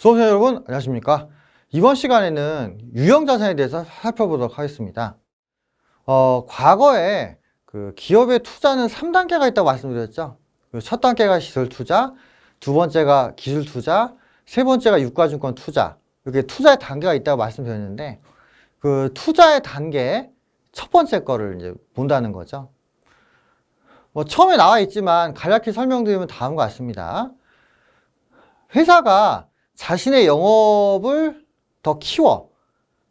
수험생 여러분, 안녕하십니까? 이번 시간에는 유형자산에 대해서 살펴보도록 하겠습니다. 과거에 기업의 투자는 3단계가 있다고 말씀드렸죠. 첫 단계가 시설 투자, 두 번째가 기술 투자, 세 번째가 유가증권 투자. 이렇게 투자의 단계가 있다고 말씀드렸는데, 그 투자의 단계 첫 번째 거를 이제 본다는 거죠. 처음에 나와 있지만 간략히 설명드리면 다음과 같습니다. 회사가 자신의 영업을 더 키워.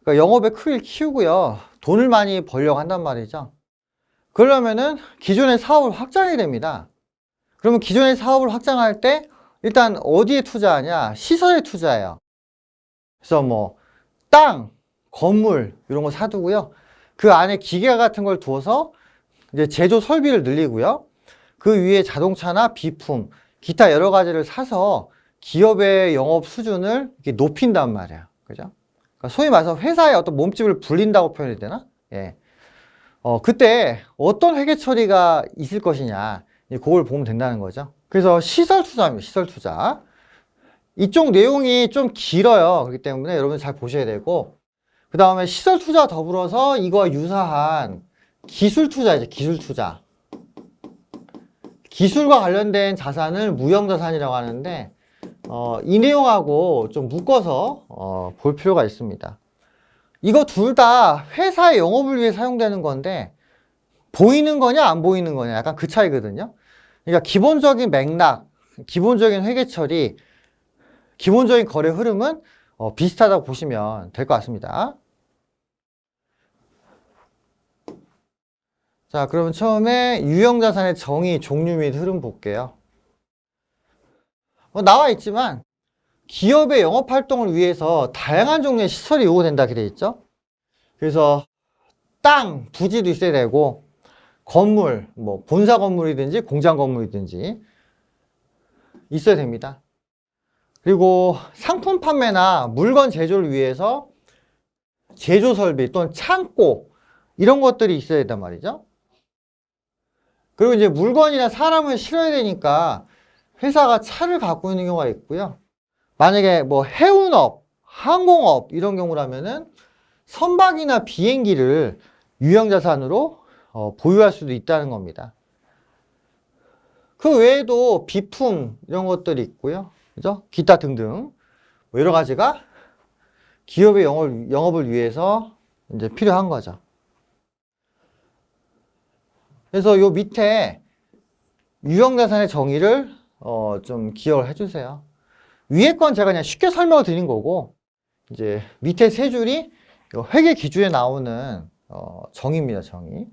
그러니까 영업의 크기를 키우고요. 돈을 많이 벌려고 한단 말이죠. 그러려면은 기존의 사업을 확장해야 됩니다. 그러면 기존의 사업을 확장할 때 일단 어디에 투자하냐? 시설에 투자해요. 그래서 땅, 건물 이런 거 사두고요. 그 안에 기계 같은 걸 두어서 이제 제조 설비를 늘리고요. 그 위에 자동차나 비품, 기타 여러 가지를 사서 기업의 영업 수준을 이렇게 높인단 말이에요. 그죠? 그러니까 소위 말해서 회사의 어떤 몸집을 불린다고 표현해야 되나? 예. 그때 어떤 회계 처리가 있을 것이냐. 그걸 보면 된다는 거죠. 그래서 시설 투자입니다. 시설 투자. 이쪽 내용이 좀 길어요. 그렇기 때문에 여러분 잘 보셔야 되고. 그 다음에 시설 투자 더불어서 이거와 유사한 기술 투자이죠. 기술 투자. 기술과 관련된 자산을 무형자산이라고 하는데, 이 내용하고 좀 묶어서 볼 필요가 있습니다. 이거 둘 다 회사의 영업을 위해 사용되는 건데 보이는 거냐 안 보이는 거냐 약간 그 차이거든요. 그러니까 기본적인 맥락, 기본적인 회계 처리, 기본적인 거래 흐름은 비슷하다고 보시면 될 것 같습니다. 자, 그러면 처음에 유형자산의 정의, 종류 및 흐름 볼게요. 나와 있지만 기업의 영업활동을 위해서 다양한 종류의 시설이 요구된다 이렇게 되어 있죠. 그래서 땅, 부지도 있어야 되고 건물, 본사 건물이든지 공장 건물이든지 있어야 됩니다. 그리고 상품 판매나 물건 제조를 위해서 제조 설비 또는 창고 이런 것들이 있어야 된단 말이죠. 그리고 이제 물건이나 사람을 실어야 되니까 회사가 차를 갖고 있는 경우가 있고요. 만약에 해운업, 항공업 이런 경우라면은 선박이나 비행기를 유형자산으로 보유할 수도 있다는 겁니다. 그 외에도 비품 이런 것들이 있고요. 그죠? 기타 등등 여러 가지가 기업의 영업을 위해서 이제 필요한 거죠. 그래서 요 밑에 유형자산의 정의를 좀 기억을 해주세요. 위에 건 제가 그냥 쉽게 설명을 드린 거고, 이제 밑에 세 줄이 회계 기준에 나오는 정의입니다, 정의.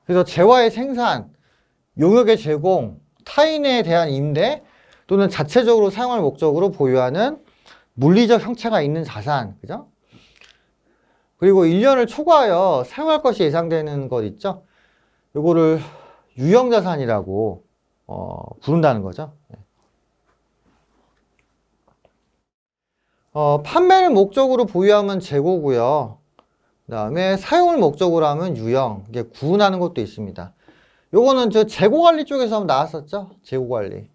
그래서 재화의 생산, 용역의 제공, 타인에 대한 임대 또는 자체적으로 사용할 목적으로 보유하는 물리적 형체가 있는 자산, 그죠? 그리고 1년을 초과하여 사용할 것이 예상되는 것 있죠? 요거를 유형자산이라고 부른다는 거죠. 판매를 목적으로 보유하면 재고고요. 그 다음에 사용을 목적으로 하면 유형, 이게 구분하는 것도 있습니다. 요거는 저 재고관리 쪽에서 한번 나왔었죠? 재고관리.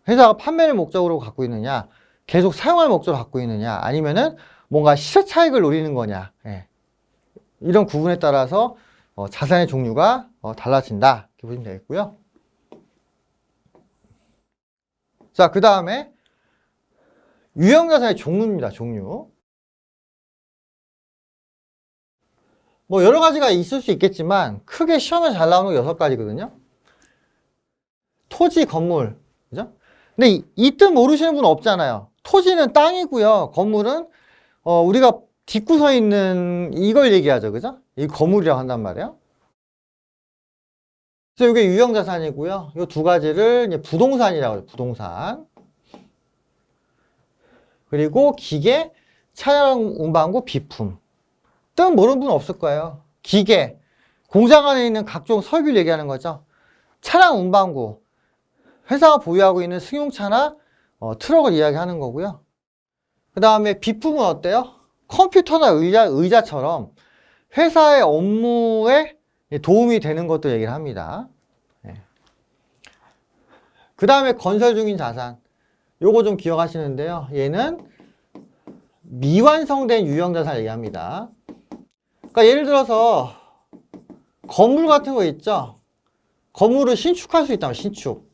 회사가 판매를 목적으로 갖고 있느냐, 계속 사용할 목적으로 갖고 있느냐, 아니면은 뭔가 시세 차익을 노리는 거냐. 예. 이런 구분에 따라서 자산의 종류가 달라진다. 이렇게 보시면 되겠고요. 자, 그 다음에 유형자산의 종류입니다. 종류. 여러 가지가 있을 수 있겠지만 크게 시험에 잘 나오는 거 6가지거든요. 토지, 건물. 그죠? 근데 이 뜻 모르시는 분 없잖아요. 토지는 땅이고요. 건물은 우리가 딛고 서 있는 이걸 얘기하죠. 그죠? 이 건물이라고 한단 말이에요. 그래서 이게 유형자산이고요. 이 두 가지를 이제 부동산이라고 해요. 부동산. 그리고 기계, 차량 운반구, 비품. 뜻 모르는 분 없을 거예요. 기계, 공장 안에 있는 각종 설비를 얘기하는 거죠. 차량 운반구, 회사가 보유하고 있는 승용차나 트럭을 이야기하는 거고요. 그 다음에 비품은 어때요? 컴퓨터나 의자처럼 회사의 업무에 도움이 되는 것도 얘기를 합니다. 그 다음에 건설 중인 자산. 요거 좀 기억하시는데요. 얘는 미완성된 유형자산을 얘기합니다. 그러니까 예를 들어서 건물 같은 거 있죠? 건물을 신축할 수 있다면 신축.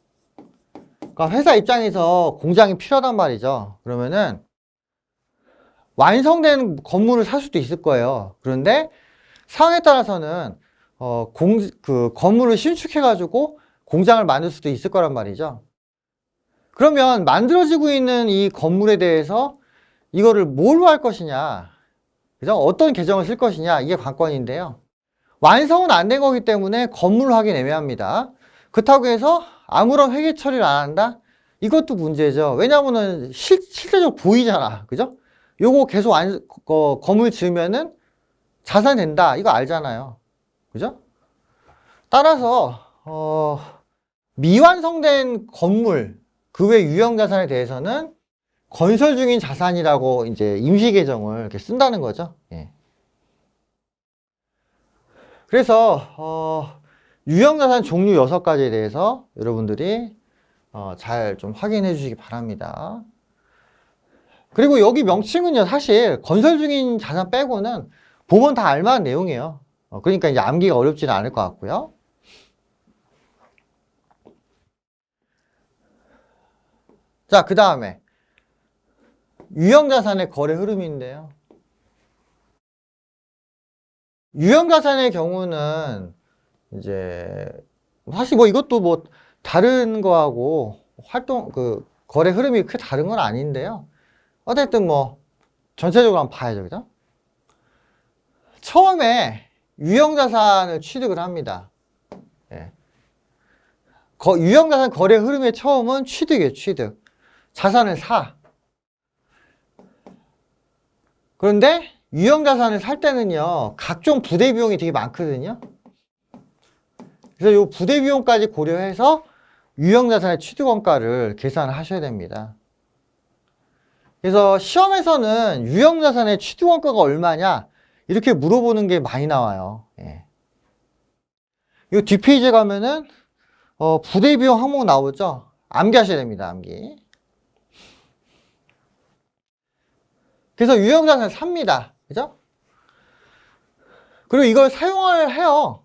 그러니까 회사 입장에서 공장이 필요하단 말이죠. 그러면은 완성된 건물을 살 수도 있을 거예요. 그런데 상황에 따라서는 그 건물을 신축해가지고 공장을 만들 수도 있을 거란 말이죠. 그러면 만들어지고 있는 이 건물에 대해서 이거를 뭘로 할 것이냐, 그죠? 어떤 계정을 쓸 것이냐, 이게 관건인데요. 완성은 안 된 거기 때문에 건물로 하긴 애매합니다. 그렇다고 해서 아무런 회계 처리를 안 한다? 이것도 문제죠. 왜냐면은 실제적으로 보이잖아. 그죠? 요거 계속 건물 지으면은 자산 된다. 이거 알잖아요. 그죠? 따라서, 미완성된 건물, 그 외 유형 자산에 대해서는 건설 중인 자산이라고 이제 임시 계정을 이렇게 쓴다는 거죠. 예. 그래서, 유형 자산 종류 6가지에 대해서 여러분들이 잘 좀 확인해 주시기 바랍니다. 그리고 여기 명칭은요, 사실 건설 중인 자산 빼고는 보면 다 알만한 내용이에요. 그러니까 이제 암기가 어렵지는 않을 것 같고요. 자, 그 다음에 유형자산의 거래 흐름인데요. 유형자산의 경우는 이제 사실 뭐 이것도 뭐 다른 거하고 그 거래 흐름이 크게 다른 건 아닌데요. 어쨌든 뭐 전체적으로 한번 봐야죠, 그죠? 처음에 유형자산을 취득을 합니다. 예. 유형자산 거래 흐름의 처음은 취득이에요, 취득. 자산을 사. 그런데 유형자산을 살 때는요, 각종 부대 비용이 되게 많거든요. 그래서 이 부대 비용까지 고려해서 유형자산의 취득원가를 계산을 하셔야 됩니다. 그래서 시험에서는 유형자산의 취득원가가 얼마냐 이렇게 물어보는 게 많이 나와요. 예. 이 뒷페이지에 가면은 부대 비용 항목 나오죠. 암기하셔야 됩니다. 암기. 그래서 유형자산을 삽니다. 그죠? 그리고 이걸 사용을 해요.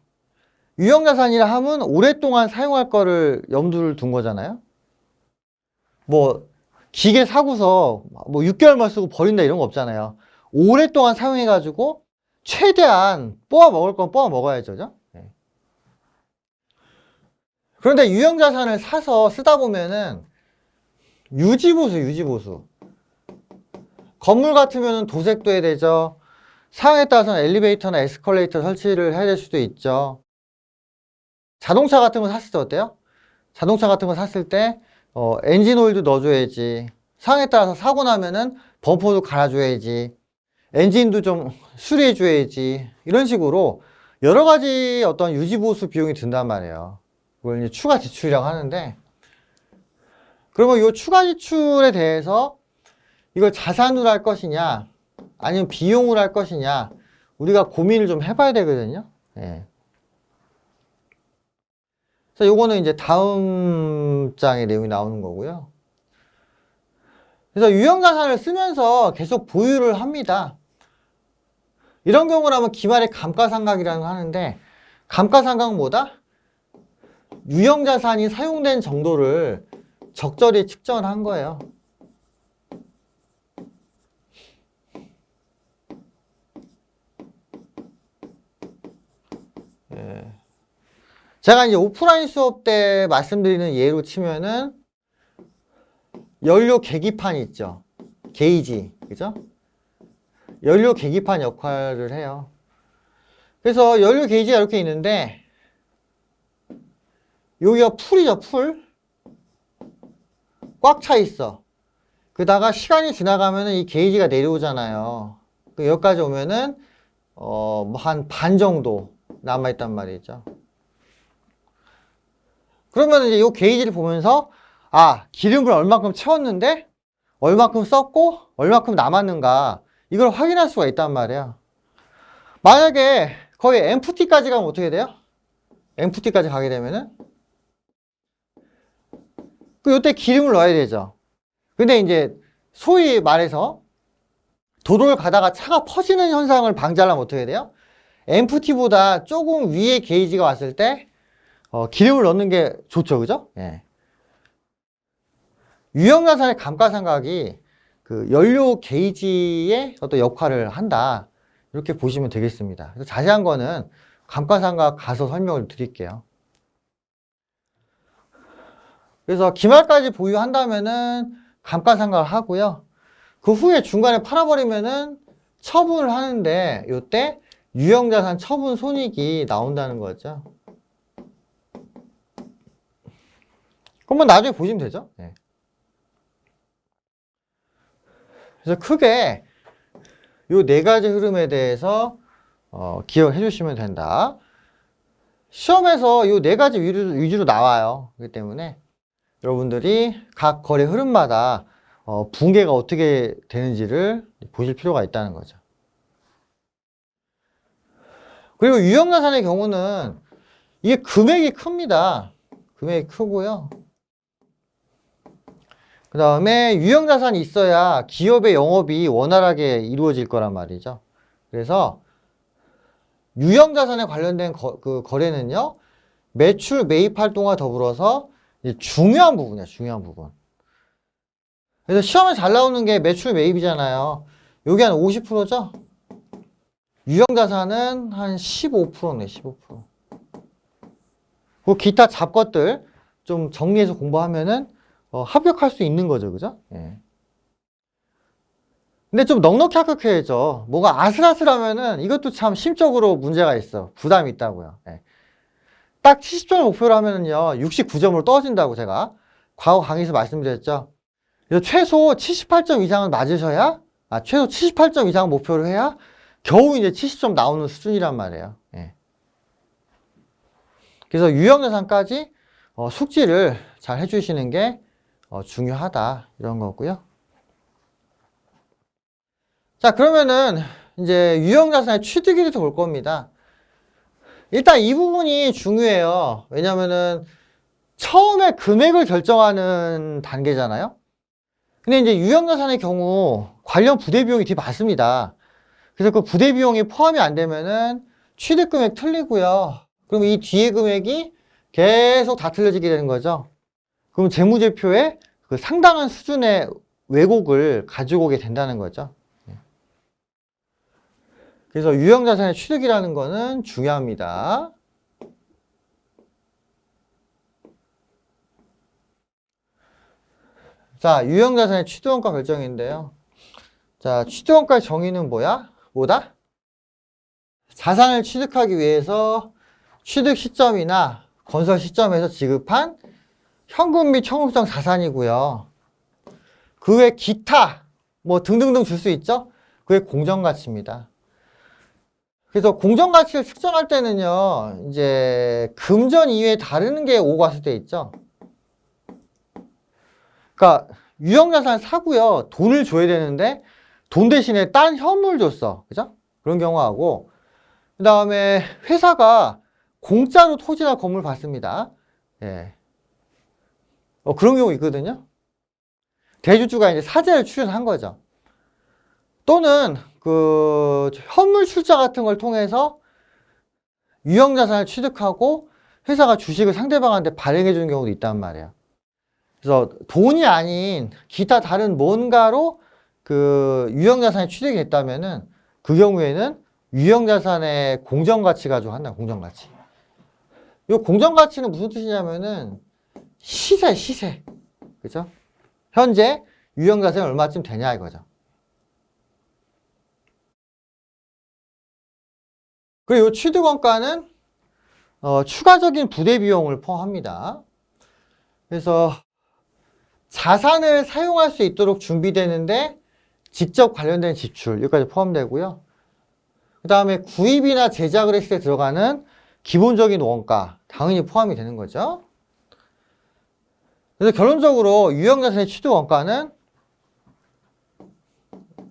유형자산이라 하면 오랫동안 사용할 거를 염두를 둔 거잖아요. 뭐 기계 사고서 뭐 6개월만 쓰고 버린다 이런 거 없잖아요. 오랫동안 사용해가지고 최대한 뽑아 먹을 건 뽑아 먹어야죠. 그죠? 네. 그런데 유형자산을 사서 쓰다 보면은 유지보수. 건물 같으면 도색도 해야 되죠. 상황에 따라서는 엘리베이터나 에스컬레이터 설치를 해야 될 수도 있죠. 자동차 같은 거 샀을 때 어때요? 자동차 같은 거 샀을 때 엔진 오일도 넣어줘야지. 상황에 따라서 사고 나면은 범퍼도 갈아줘야지. 엔진도 좀 수리해줘야지. 이런 식으로 여러 가지 어떤 유지보수 비용이 든단 말이에요. 그걸 이제 추가 지출이라고 하는데, 그러면 이 추가 지출에 대해서 이걸 자산으로 할 것이냐, 아니면 비용으로 할 것이냐, 우리가 고민을 좀 해봐야 되거든요. 예. 그래서 요거는 이제 다음 장의 내용이 나오는 거고요. 그래서 유형자산을 쓰면서 계속 보유를 합니다. 이런 경우라면 기말에 감가상각이라는 걸 하는데, 감가상각은 뭐다? 유형자산이 사용된 정도를 적절히 측정한 거예요. 예. 제가 이제 오프라인 수업 때 말씀드리는 예로 치면은 연료 계기판 있죠. 게이지, 그죠? 연료 계기판 역할을 해요. 그래서 연료 게이지가 이렇게 있는데, 여기가 풀이죠, 풀. 꽉 차 있어. 그러다가 시간이 지나가면은 이 게이지가 내려오잖아요. 여기까지 오면은, 뭐 한 반 정도 남아있단 말이죠. 그러면 이제 이 게이지를 보면서, 아, 기름을 얼마큼 채웠는데, 얼마큼 썼고, 얼마큼 남았는가, 이걸 확인할 수가 있단 말이야. 만약에 거의 엠프티까지 가면 어떻게 돼요? 엠프티까지 가게 되면은, 요때 기름을 넣어야 되죠. 근데 이제 소위 말해서 도로를 가다가 차가 퍼지는 현상을 방지하려면 어떻게 돼요? 엠프티보다 조금 위에 게이지가 왔을 때 기름을 넣는 게 좋죠, 그죠? 예. 유형자산의 감가상각이 그 연료 게이지의 어떤 역할을 한다, 이렇게 보시면 되겠습니다. 그래서 자세한 거는 감가상각 가서 설명을 드릴게요. 그래서 기말까지 보유한다면은 감가상각을 하고요. 그 후에 중간에 팔아버리면은 처분을 하는데, 이때 유형자산 처분 손익이 나온다는 거죠. 그러면 나중에 보시면 되죠. 네. 그래서 크게 요 네 가지 흐름에 대해서 기억해 주시면 된다. 시험에서 요 네 가지 위주로 나와요. 그렇기 때문에 여러분들이 각 거래 흐름마다 분계가 어떻게 되는지를 보실 필요가 있다는 거죠. 그리고 유형자산의 경우는 이게 금액이 큽니다. 금액이 크고요. 그 다음에 유형자산이 있어야 기업의 영업이 원활하게 이루어질 거란 말이죠. 그래서 유형자산에 관련된 그 거래는요, 매출 매입 활동과 더불어서 중요한 부분이야, 중요한 부분. 그래서 시험에 잘 나오는 게 매출 매입이잖아요. 여기 한 50%죠? 유형자산은 한 15%네, 15%. 그 기타 잡것들 좀 정리해서 공부하면은 합격할 수 있는 거죠, 그죠? 예. 근데 좀 넉넉히 합격해야죠. 뭐가 아슬아슬하면은 이것도 참 심적으로 문제가 있어. 부담이 있다고요. 예. 딱 70점을 목표로 하면은요, 69점으로 떨어진다고 제가 과거 강의에서 말씀드렸죠. 그래서 최소 78점 이상은 맞으셔야, 최소 78점 이상 목표를 해야 겨우 이제 70점 나오는 수준이란 말이에요. 예. 그래서 유형자산까지 숙지를 잘 해주시는 게 중요하다, 이런 거고요. 자, 그러면은 이제 유형자산의 취득일을 볼 겁니다. 일단 이 부분이 중요해요. 왜냐면은 처음에 금액을 결정하는 단계잖아요. 근데 이제 유형자산의 경우 관련 부대 비용이 되게 많습니다. 그래서 그 부대 비용이 포함이 안 되면은 취득 금액 틀리고요. 그럼 이 뒤에 금액이 계속 다 틀려지게 되는 거죠. 그럼 재무제표에 그 상당한 수준의 왜곡을 가지고 오게 된다는 거죠. 그래서 유형자산의 취득이라는 거는 중요합니다. 자, 유형자산의 취득원가 결정인데요. 자, 취득원가의 정의는 뭐다? 자산을 취득하기 위해서 취득 시점이나 건설 시점에서 지급한 현금 및 청구성 자산이고요. 그 외 기타 뭐 등등등 줄 수 있죠? 그게 공정가치입니다. 그래서 공정가치를 측정할 때는요, 이제 금전 이외에 다른 게 오고 갔을 때 있죠. 그러니까 유형자산 사고요, 돈을 줘야 되는데 돈 대신에 딴 현물 줬어, 그죠? 그런 경우하고, 그 다음에 회사가 공짜로 토지나 건물 받습니다. 예. 그런 경우 있거든요. 대주주가 이제 사재를 출연한 거죠. 또는 그 현물 출자 같은 걸 통해서 유형자산을 취득하고 회사가 주식을 상대방한테 발행해 주는 경우도 있단 말이에요. 그래서 돈이 아닌 기타 다른 뭔가로 그 유형자산이 취득이 됐다면은 그 경우에는 유형자산의 공정가치 가지고 한다, 공정가치. 이 공정가치는 무슨 뜻이냐면은 시세. 그죠? 현재 유형자산이 얼마쯤 되냐 이거죠. 그리고 취득원가는 추가적인 부대 비용을 포함합니다. 그래서 자산을 사용할 수 있도록 준비되는데 직접 관련된 지출, 여기까지 포함되고요. 그 다음에 구입이나 제작을 했을 때 들어가는 기본적인 원가, 당연히 포함이 되는 거죠. 그래서 결론적으로 유형자산의 취득원가는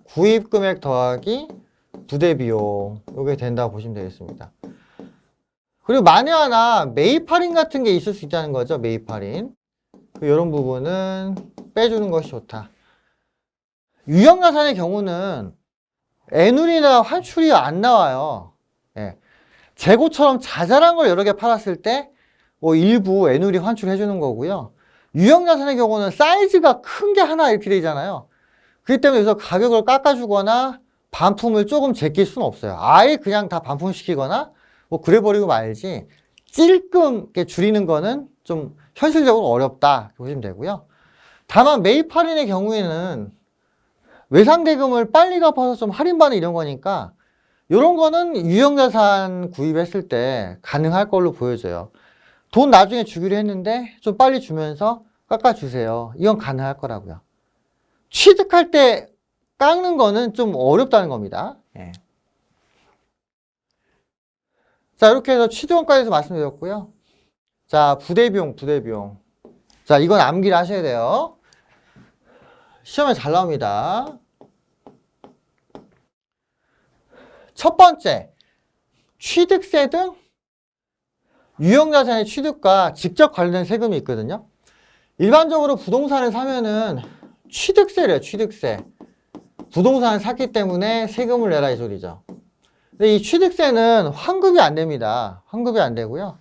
구입금액 더하기 부대비용, 이게 된다고 보시면 되겠습니다. 그리고 만에 하나 매입 할인 같은 게 있을 수 있다는 거죠. 매입 할인. 이런 부분은 빼주는 것이 좋다. 유형자산의 경우는 애누리나 환출이 안 나와요. 예. 재고처럼 자잘한 걸 여러 개 팔았을 때 일부 애누리 환출해 주는 거고요. 유형자산의 경우는 사이즈가 큰 게 하나 이렇게 되잖아요. 그렇기 때문에 여기서 가격을 깎아주거나 반품을 조금 제낄 수는 없어요. 아예 그냥 다 반품시키거나 그래 버리고 말지 찔끔 이렇게 줄이는 거는 좀 현실적으로 어렵다 보시면 되고요. 다만 매입 할인의 경우에는 외상대금을 빨리 갚아서 좀 할인받는 이런 거니까 이런 거는 유형자산 구입했을 때 가능할 걸로 보여져요. 돈 나중에 주기로 했는데 좀 빨리 주면서 깎아주세요. 이건 가능할 거라고요. 취득할 때 깎는 거는 좀 어렵다는 겁니다. 예. 자, 이렇게 해서 취득원가에서 말씀드렸고요. 자, 부대비용. 자, 이건 암기를 하셔야 돼요. 시험에 잘 나옵니다. 첫 번째, 취득세 등 유형자산의 취득과 직접 관련된 세금이 있거든요. 일반적으로 부동산을 사면은 취득세래요, 취득세. 부동산을 샀기 때문에 세금을 내라 이 소리죠. 근데 이 취득세는 환급이 안 됩니다. 환급이 안 되고요.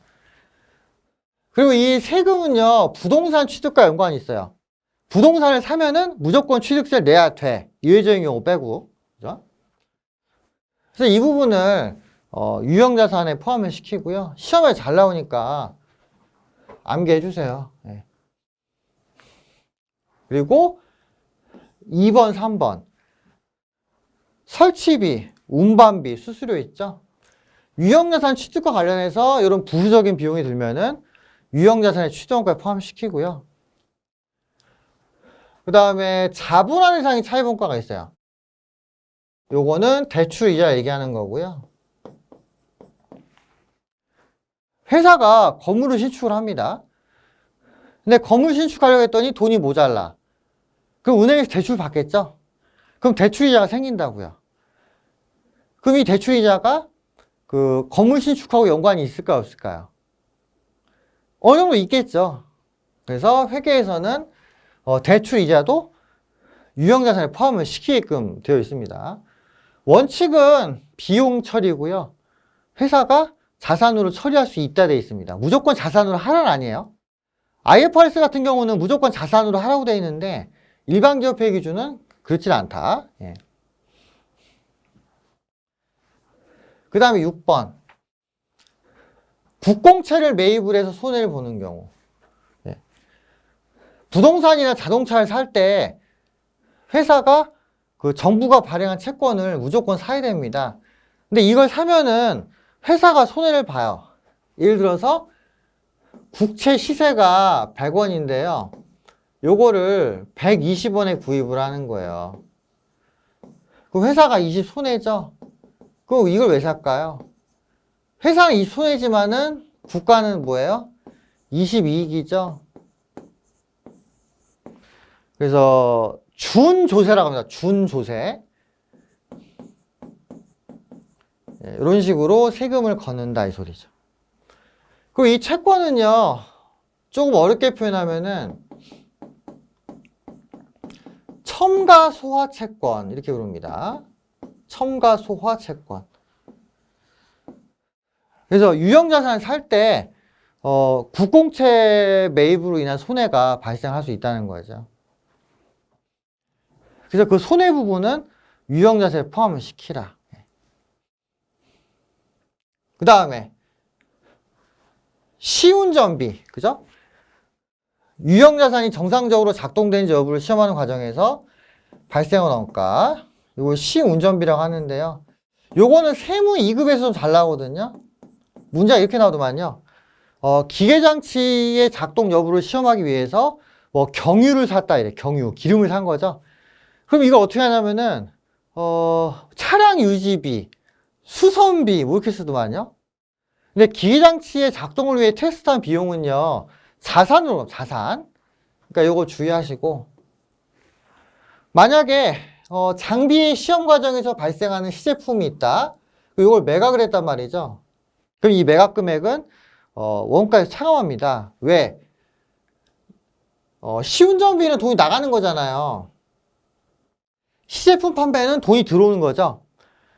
그리고 이 세금은요, 부동산 취득과 연관이 있어요. 부동산을 사면은 무조건 취득세를 내야 돼. 이외적인 경우 빼고. 그죠? 그래서 이 부분을 유형자산에 포함을 시키고요. 시험에 잘 나오니까 암기해 주세요. 네. 그리고 2번, 3번. 설치비, 운반비, 수수료 있죠? 유형자산 취득과 관련해서 이런 부수적인 비용이 들면은 유형자산의 취득원가에 포함시키고요. 그 다음에 자본한 이상의 차입원가가 있어요. 요거는 대출이자 얘기하는 거고요. 회사가 건물을 신축을 합니다. 근데 건물 신축하려고 했더니 돈이 모자라. 그럼 은행에서 대출 받겠죠? 그럼 대출이자가 생긴다고요. 그럼 이 대출이자가 그 건물 신축하고 연관이 있을까요, 없을까요? 어느 정도 있겠죠. 그래서 회계에서는 대출이자도 유형자산에 포함을 시키게끔 되어 있습니다. 원칙은 비용 처리고요. 회사가 자산으로 처리할 수 있다 되어 있습니다. 무조건 자산으로 하라는 아니에요. IFRS 같은 경우는 무조건 자산으로 하라고 되어 있는데 일반 기업회 기준은 그렇지 않다. 예. 그 다음에 6번. 국공채를 매입을 해서 손해를 보는 경우. 예. 부동산이나 자동차를 살 때 회사가 그 정부가 발행한 채권을 무조건 사야 됩니다. 근데 이걸 사면은 회사가 손해를 봐요. 예를 들어서 국채 시세가 100원인데요. 요거를 120원에 구입을 하는 거예요. 그 회사가 20 손해죠? 그럼 이걸 왜 살까요? 회사는 20 손해지만은 국가는 뭐예요? 22이익이죠? 그래서 준조세라고 합니다. 준조세. 예, 이런 식으로 세금을 걷는다 이 소리죠. 그리고 이 채권은요, 조금 어렵게 표현하면은 첨가소화채권 이렇게 부릅니다. 첨가소화채권. 그래서 유형자산을 살 때 국공채 매입으로 인한 손해가 발생할 수 있다는 거죠. 그래서 그 손해 부분은 유형자산에 포함을 시키라. 그 다음에 시운전비, 그죠? 유형자산이 정상적으로 작동되는지 여부를 시험하는 과정에서 발생한 원가, 이거 시운전비라고 하는데요. 요거는 세무 2급에서 잘 나오거든요. 문제가 이렇게 나오더만요. 기계장치의 작동 여부를 시험하기 위해서 뭐 경유를 샀다 이래. 경유, 기름을 산 거죠. 그럼 이걸 어떻게 하냐면은 차량 유지비, 수선비 뭐 이렇게 쓰더만요. 근데 기계장치의 작동을 위해 테스트한 비용은요, 자산으로, 자산. 그러니까 요거 주의하시고, 만약에 장비의 시험 과정에서 발생하는 시제품이 있다. 이걸 매각을 했단 말이죠. 그럼 이 매각 금액은 원가에서 차감합니다. 왜? 시운전비는 돈이 나가는 거잖아요. 시제품 판매는 돈이 들어오는 거죠.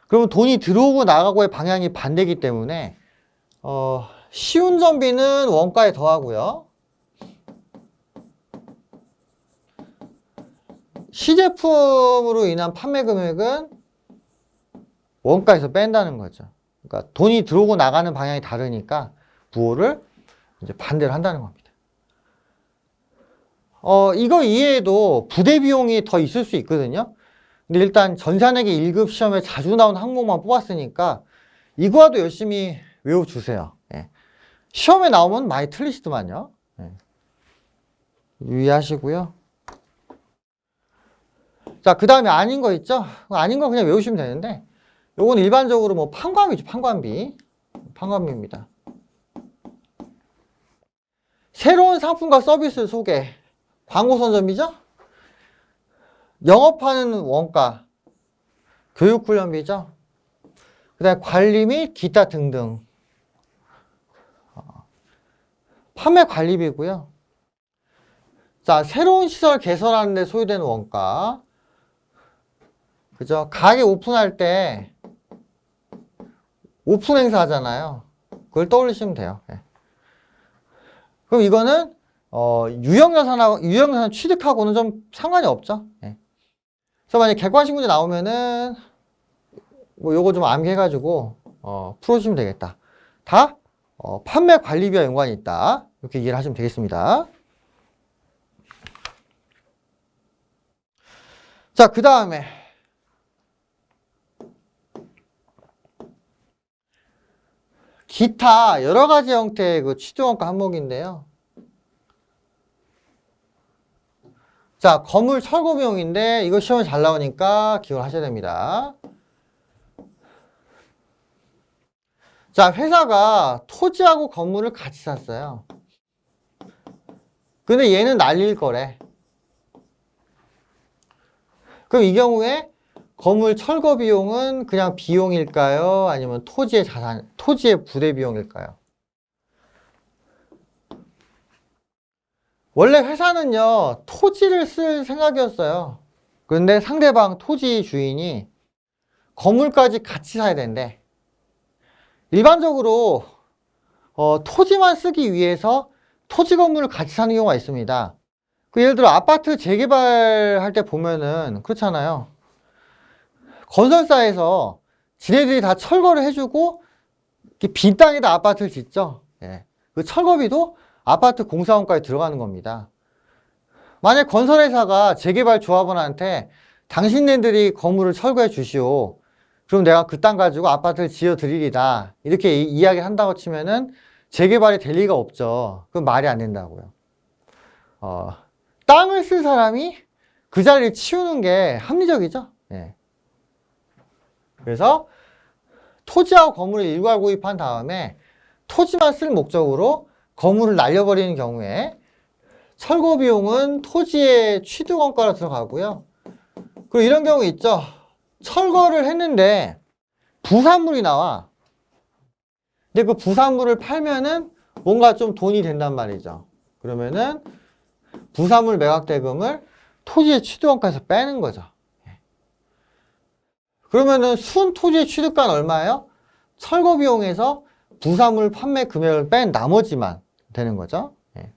그러면 돈이 들어오고 나가고의 방향이 반대이기 때문에 시운전비는 원가에 더하고요. 시제품으로 인한 판매 금액은 원가에서 뺀다는 거죠. 그러니까 돈이 들어오고 나가는 방향이 다르니까 부호를 이제 반대로 한다는 겁니다. 이거 이외에도 부대 비용이 더 있을 수 있거든요. 근데 일단 전산회계 1급 시험에 자주 나온 항목만 뽑았으니까 이거라도 열심히 외워주세요. 예. 시험에 나오면 많이 틀리시더만요. 예. 유의하시고요. 자, 그 다음에 아닌 거 있죠? 아닌 거 그냥 외우시면 되는데 요건 일반적으로 뭐 판관비죠. 판관비입니다. 새로운 상품과 서비스 소개. 광고 선점비죠? 영업하는 원가, 교육훈련비죠? 그 다음에 관리 및 기타 등등. 판매 관리비고요. 자, 새로운 시설 개설하는 데 소요되는 원가. 그죠? 가게 오픈할 때 오픈 행사 하잖아요. 그걸 떠올리시면 돼요. 네. 그럼 이거는 유형자산 취득하고는 좀 상관이 없죠. 네. 그래서 만약에 객관식 문제 나오면은 뭐 요거 좀 암기해가지고 풀어주시면 되겠다. 다 판매 관리비와 연관이 있다. 이렇게 이해를 하시면 되겠습니다. 자, 그 다음에 기타 여러 가지 형태의 그 취득원가 항목인데요. 자, 건물 철거 비용인데 이거 시험에 잘 나오니까 기억을 하셔야 됩니다. 자, 회사가 토지하고 건물을 같이 샀어요. 근데 얘는 날릴 거래. 그럼 이 경우에 건물 철거 비용은 그냥 비용일까요? 아니면 토지의 부대 비용일까요? 원래 회사는요, 토지를 쓸 생각이었어요. 그런데 상대방 토지 주인이 건물까지 같이 사야 된대. 일반적으로 토지만 쓰기 위해서 토지 건물을 같이 사는 경우가 있습니다. 예를 들어 아파트 재개발할 때 보면은 그렇잖아요. 건설사에서 지네들이 다 철거를 해주고 빈 땅에다 아파트를 짓죠. 예. 그 철거비도 아파트 공사원가에 들어가는 겁니다. 만약 건설회사가 재개발 조합원한테 당신네들이 건물을 철거해 주시오. 그럼 내가 그 땅 가지고 아파트를 지어 드리리다. 이렇게 이야기를 한다고 치면은 재개발이 될 리가 없죠. 그건 말이 안 된다고요. 땅을 쓸 사람이 그 자리를 치우는 게 합리적이죠. 예. 그래서 토지하고 건물을 일괄 구입한 다음에 토지만 쓸 목적으로 건물을 날려버리는 경우에 철거 비용은 토지의 취득원가로 들어가고요. 그리고 이런 경우 있죠. 철거를 했는데 부산물이 나와. 근데 그 부산물을 팔면은 뭔가 좀 돈이 된단 말이죠. 그러면은 부산물 매각 대금을 토지의 취득원가에서 빼는 거죠. 그러면은 순 토지의 취득가는 얼마예요? 철거 비용에서 부산물 판매 금액을 뺀 나머지만 되는 거죠. 예.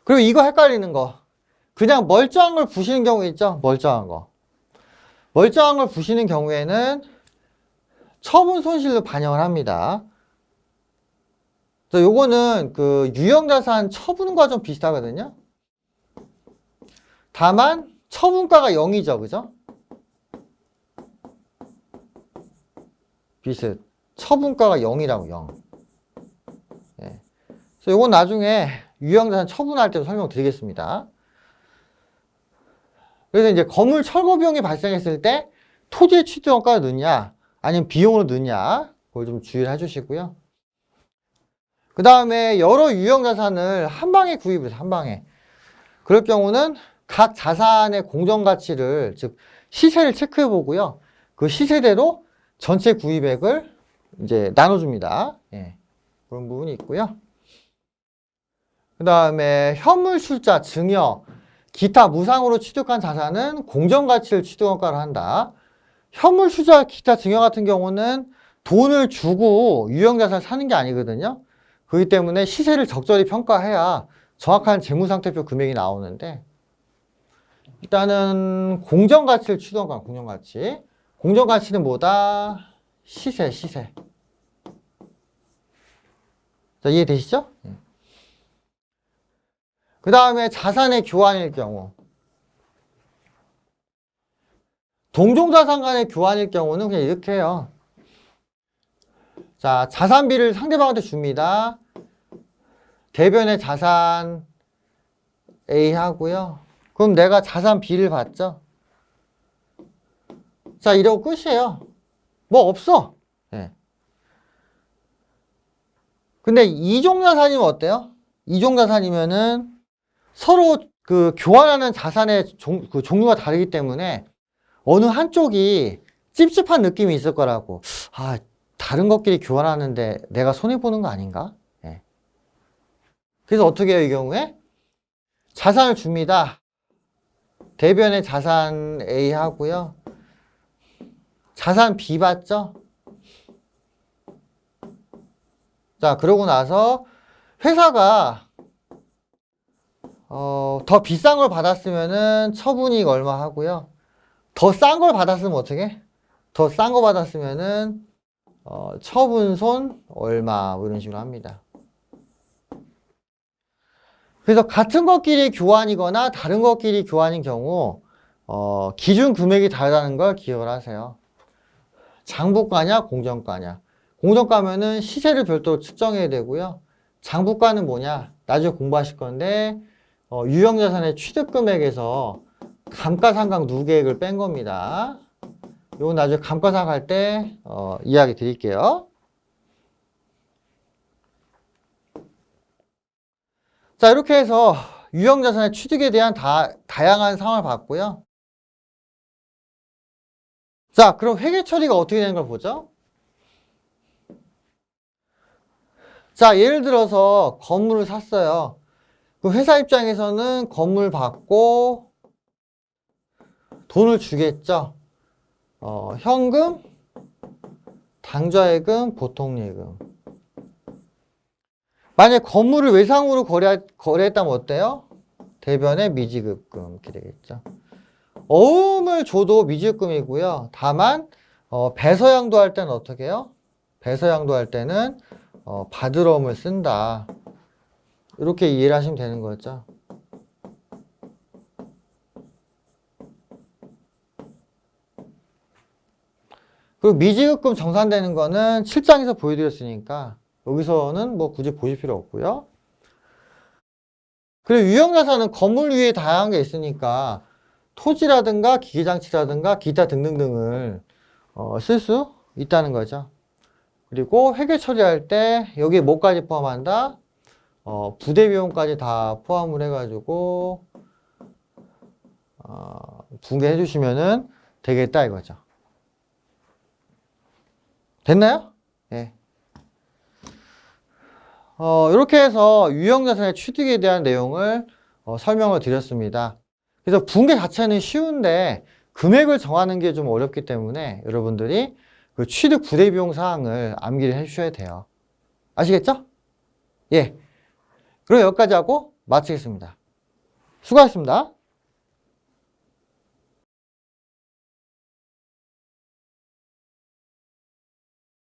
그리고 이거 헷갈리는 거. 그냥 멀쩡한 걸 부시는 경우 있죠? 멀쩡한 거. 멀쩡한 걸 부시는 경우에는 처분 손실로 반영을 합니다. 요거는 그 유형자산 처분과 좀 비슷하거든요. 다만 처분가가 0이죠. 그죠? 비슷. 처분가가 0이라고 0. 예. 그래서 요건 나중에 유형자산 처분할 때도 설명드리겠습니다. 그래서 이제 건물 철거 비용이 발생했을 때 토지의 취득원가를 넣냐 아니면 비용으로 넣냐 그걸 좀 주의를 해주시고요. 그 다음에 여러 유형자산을 한 방에 구입을 해서 한 방에. 그럴 경우는 각 자산의 공정가치를 즉 시세를 체크해 보고요. 그 시세대로 전체 구입액을 이제 나눠줍니다. 예. 그런 부분이 있고요. 그 다음에 현물 출자, 증여, 기타 무상으로 취득한 자산은 공정가치를 취득원가를 한다. 현물 투자 기타 증여 같은 경우는 돈을 주고 유형자산을 사는 게 아니거든요. 그렇기 때문에 시세를 적절히 평가해야 정확한 재무상태표 금액이 나오는데, 일단은 공정가치를 취득원가, 공정가치. 공정가치는 뭐다? 시세. 자, 이해되시죠? 그 다음에 자산의 교환일 경우. 동종자산 간의 교환일 경우는 그냥 이렇게 해요. 자, 자산비를 상대방한테 줍니다. 대변의 자산 A 하고요. 그럼 내가 자산 B를 받죠. 자, 이러고 끝이에요. 뭐 없어. 네. 근데 이종자산이면 어때요? 이종자산이면은 서로 그 교환하는 자산의 종류가 다르기 때문에 어느 한쪽이 찝찝한 느낌이 있을 거라고. 아, 다른 것끼리 교환하는데 내가 손해보는 거 아닌가? 네. 그래서 어떻게 해요, 이 경우에? 자산을 줍니다. 대변의 자산 A 하고요. 자산 B 받죠? 자, 그러고 나서 회사가 더 비싼 걸 받았으면은 처분이익 얼마 하고요. 더 싼 걸 받았으면 어떻게? 더 싼 거 받았으면은 처분손 얼마 뭐 이런 식으로 합니다. 그래서 같은 것끼리 교환이거나 다른 것끼리 교환인 경우 기준 금액이 다르다는 걸 기억을 하세요. 장부가냐 공정가냐. 공정가면은 시세를 별도로 측정해야 되고요. 장부가는 뭐냐? 나중에 공부하실 건데 유형자산의 취득금액에서 감가상각 누계액을 뺀 겁니다. 이건 나중에 감가상각 할 때 이야기 드릴게요. 자, 이렇게 해서 유형자산의 취득에 대한 다양한 상황을 봤고요. 자, 그럼 회계 처리가 어떻게 되는 걸 보죠? 자, 예를 들어서 건물을 샀어요. 그 회사 입장에서는 건물 받고 돈을 주겠죠. 현금, 당좌예금, 보통예금. 만약에 건물을 외상으로 거래했다면 어때요? 대변의 미지급금 이렇게 되겠죠. 어음을 줘도 미지급금이고요. 다만 배서양도 할 때는 어떻게 해요? 배서양도 할 때는 받으러음을 쓴다. 이렇게 이해를 하시면 되는 거죠. 그리고 미지급금 정산되는 거는 7장에서 보여드렸으니까 여기서는 뭐 굳이 보실 필요 없고요. 그리고 유형자산은 건물 위에 다양한 게 있으니까 토지라든가 기계장치라든가 기타 등등등을 쓸 수 있다는 거죠. 그리고 회계 처리할 때 여기에 뭐까지 포함한다? 부대 비용까지 다 포함을 해가지고 분개해 주시면은 되겠다 이거죠. 됐나요? 예. 이렇게 해서 유형자산의 취득에 대한 내용을 설명을 드렸습니다. 그래서 분개 자체는 쉬운데 금액을 정하는 게 좀 어렵기 때문에 여러분들이 그 취득 부대 비용 사항을 암기를 해주셔야 돼요. 아시겠죠? 예. 그럼 여기까지 하고 마치겠습니다. 수고하셨습니다.